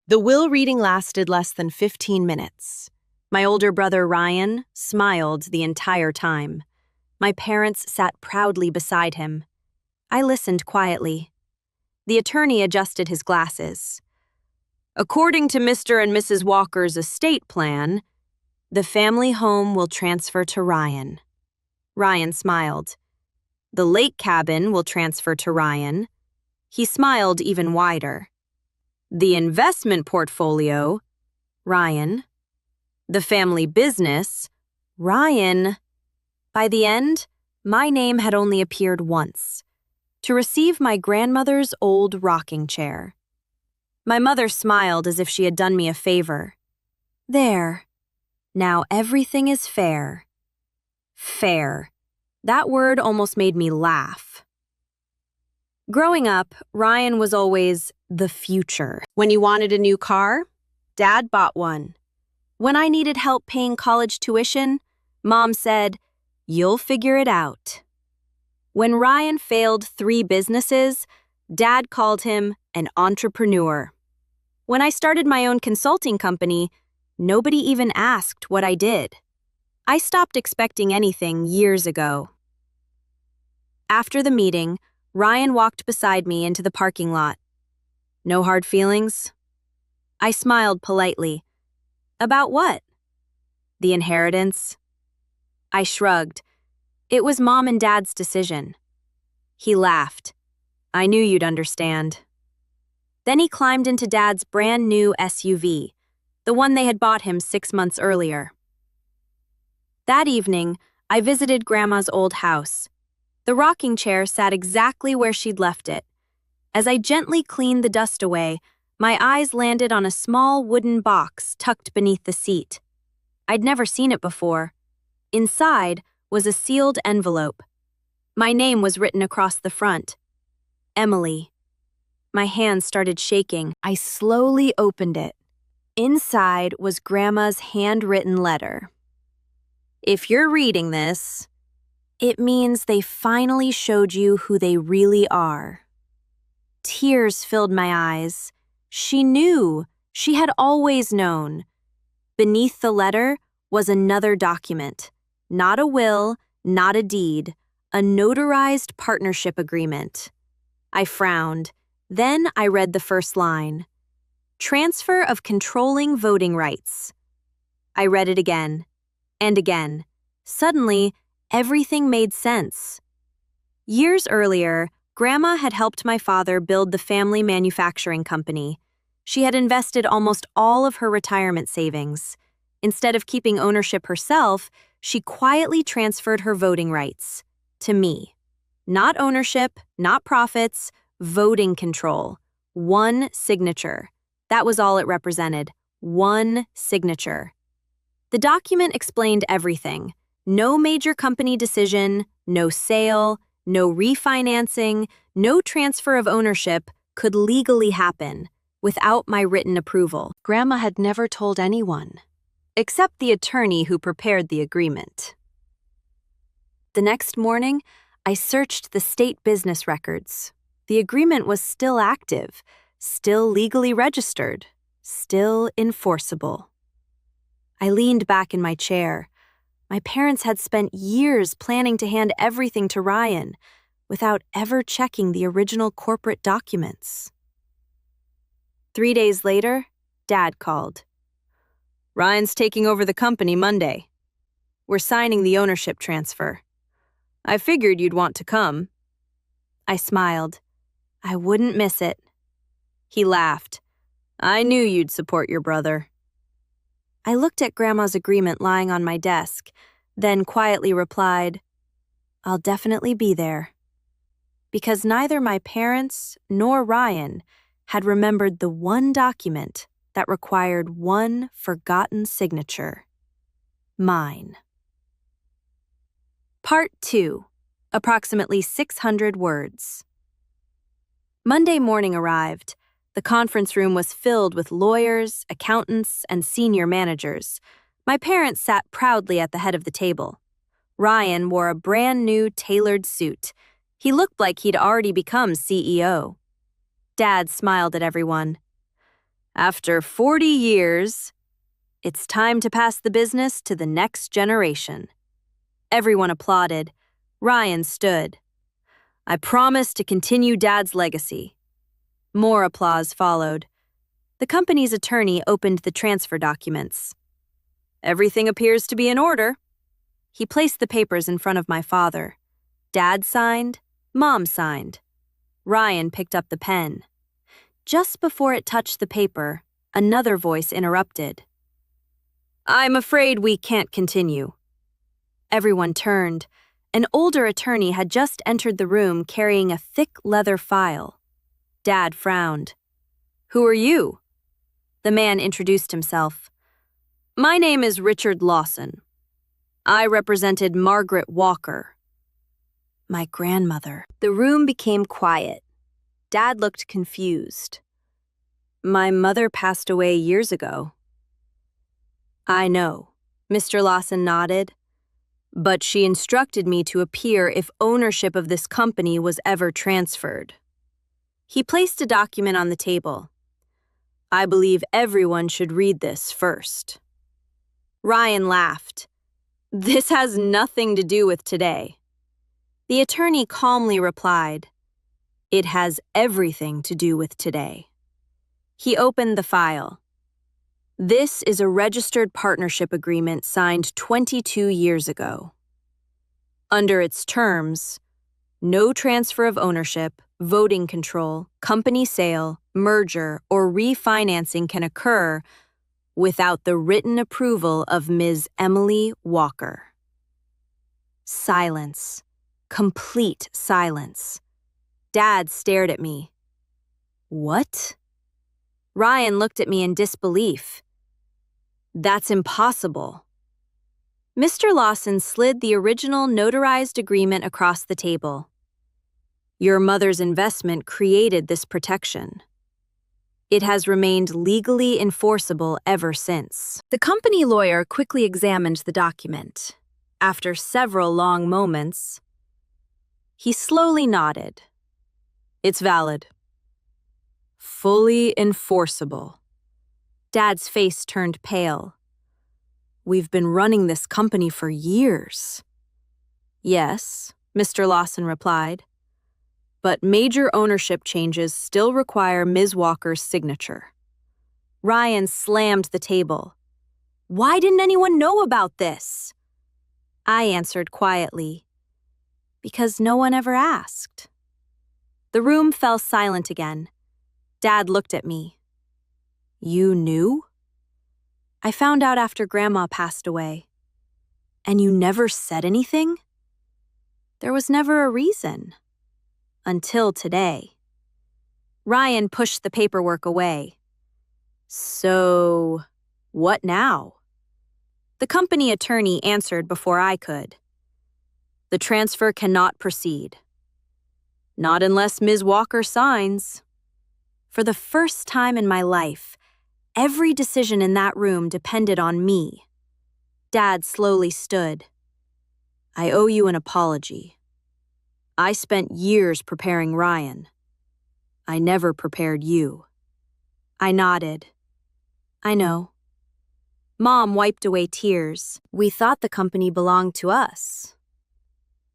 The will reading lasted less than 15 minutes. My older brother Ryan smiled the entire time. My parents sat proudly beside him. I listened quietly. The attorney adjusted his glasses. According to Mr. and Mrs. Walker's estate plan, the family home will transfer to Ryan. Ryan smiled. The lake cabin will transfer to Ryan. He smiled even wider. The investment portfolio, Ryan. The family business, Ryan. By the end, my name had only appeared once, to receive my grandmother's old rocking chair. My mother smiled as if she had done me a favor. There. Now everything is fair. Fair. That word almost made me laugh. Growing up, Ryan was always the future. When you wanted a new car, Dad bought one. When I needed help paying college tuition, Mom said, "You'll figure it out." When Ryan failed 3 businesses, Dad called him an entrepreneur. When I started my own consulting company, nobody even asked what I did. I stopped expecting anything years ago. After the meeting, Ryan walked beside me into the parking lot. No hard feelings? I smiled politely. About what? The inheritance? I shrugged. It was Mom and Dad's decision. He laughed. I knew you'd understand. Then he climbed into Dad's brand new SUV, the one they had bought him 6 months earlier. That evening, I visited Grandma's old house. The rocking chair sat exactly where she'd left it. As I gently cleaned the dust away, my eyes landed on a small wooden box tucked beneath the seat. I'd never seen it before. Inside was a sealed envelope. My name was written across the front. Emily. My hands started shaking. I slowly opened it. Inside was Grandma's handwritten letter. If you're reading this, it means they finally showed you who they really are. Tears filled my eyes. She knew. She had always known. Beneath the letter was another document. Not a will, not a deed. A notarized partnership agreement. I frowned. Then I read the first line. Transfer of controlling voting rights. I read it again. And again. Suddenly, everything made sense. Years earlier, Grandma had helped my father build the family manufacturing company. She had invested almost all of her retirement savings. Instead of keeping ownership herself, she quietly transferred her voting rights to me. Not ownership, not profits, voting control. One signature. That was all it represented. One signature. The document explained everything. No major company decision, no sale, no refinancing, no transfer of ownership could legally happen without my written approval. Grandma had never told anyone, except the attorney who prepared the agreement. The next morning, I searched the state business records. The agreement was still active, still legally registered, still enforceable. I leaned back in my chair. My parents had spent years planning to hand everything to Ryan without ever checking the original corporate documents. 3 days later, Dad called. Ryan's taking over the company Monday. We're signing the ownership transfer. I figured you'd want to come. I smiled. I wouldn't miss it. He laughed. I knew you'd support your brother. I looked at Grandma's agreement lying on my desk, then quietly replied, I'll definitely be there. Because neither my parents nor Ryan had remembered the one document that required one forgotten signature. Mine. Part 2. Approximately 600 words. Monday morning arrived. The conference room was filled with lawyers, accountants, and senior managers. My parents sat proudly at the head of the table. Ryan wore a brand new tailored suit. He looked like he'd already become CEO. Dad smiled at everyone. After 40 years, it's time to pass the business to the next generation. Everyone applauded. Ryan stood. I promise to continue Dad's legacy. More applause followed. The company's attorney opened the transfer documents. Everything appears to be in order. He placed the papers in front of my father. Dad signed, Mom signed. Ryan picked up the pen. Just before it touched the paper, another voice interrupted. I'm afraid we can't continue. Everyone turned. An older attorney had just entered the room carrying a thick leather file. Dad frowned. Who are you? The man introduced himself. My name is Richard Lawson. I represented Margaret Walker. My grandmother. The room became quiet. Dad looked confused. My mother passed away years ago. I know, Mr. Lawson nodded. But she instructed me to appear if ownership of this company was ever transferred. He placed a document on the table. I believe everyone should read this first. Ryan laughed. This has nothing to do with today. The attorney calmly replied, It has everything to do with today. He opened the file. This is a registered partnership agreement signed 22 years ago. Under its terms, no transfer of ownership, voting control, company sale, merger, or refinancing can occur without the written approval of Ms. Emily Walker. Silence. Complete silence. Dad stared at me. What? Ryan looked at me in disbelief. That's impossible. Mr. Lawson slid the original notarized agreement across the table. Your mother's investment created this protection. It has remained legally enforceable ever since. The company lawyer quickly examined the document. After several long moments, he slowly nodded. It's valid. Fully enforceable. Dad's face turned pale. We've been running this company for years. Yes, Mr. Lawson replied. But major ownership changes still require Ms. Walker's signature. Ryan slammed the table. Why didn't anyone know about this? I answered quietly. Because no one ever asked. The room fell silent again. Dad looked at me. You knew? I found out after Grandma passed away. And you never said anything? There was never a reason. Until today. Ryan pushed the paperwork away. So, what now? The company attorney answered before I could. The transfer cannot proceed. Not unless Ms. Walker signs. For the first time in my life, every decision in that room depended on me. Dad slowly stood. I owe you an apology. I spent years preparing Ryan. I never prepared you. I nodded. I know. Mom wiped away tears. We thought the company belonged to us.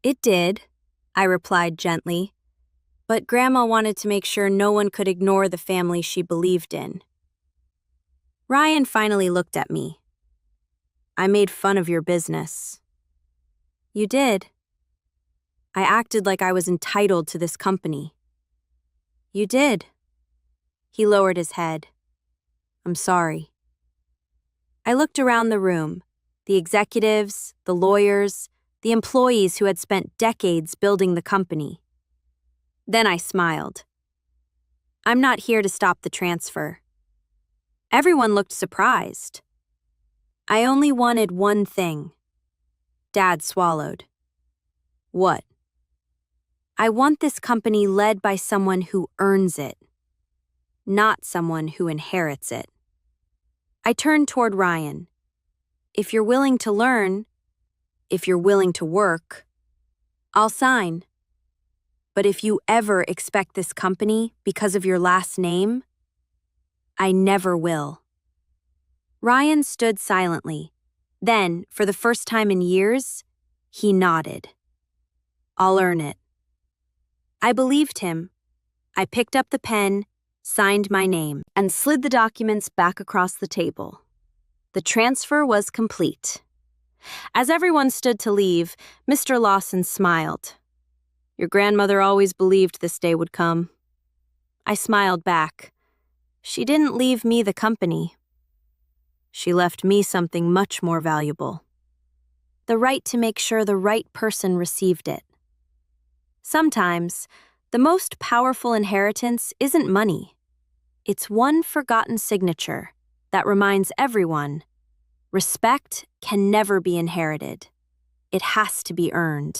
It did, I replied gently. But Grandma wanted to make sure no one could ignore the family she believed in. Ryan finally looked at me. I made fun of your business. You did. I acted like I was entitled to this company. You did. He lowered his head. I'm sorry. I looked around the room, the executives, the lawyers, the employees who had spent decades building the company. Then I smiled. I'm not here to stop the transfer. Everyone looked surprised. I only wanted one thing. Dad swallowed. What? I want this company led by someone who earns it, not someone who inherits it. I turned toward Ryan. If you're willing to learn, if you're willing to work, I'll sign. But if you ever expect this company because of your last name, I never will. Ryan stood silently. Then, for the first time in years, he nodded. I'll earn it. I believed him. I picked up the pen, signed my name, and slid the documents back across the table. The transfer was complete. As everyone stood to leave, Mr. Lawson smiled. Your grandmother always believed this day would come. I smiled back. She didn't leave me the company. She left me something much more valuable. The right to make sure the right person received it. Sometimes, the most powerful inheritance isn't money. It's one forgotten signature that reminds everyone, respect can never be inherited. It has to be earned.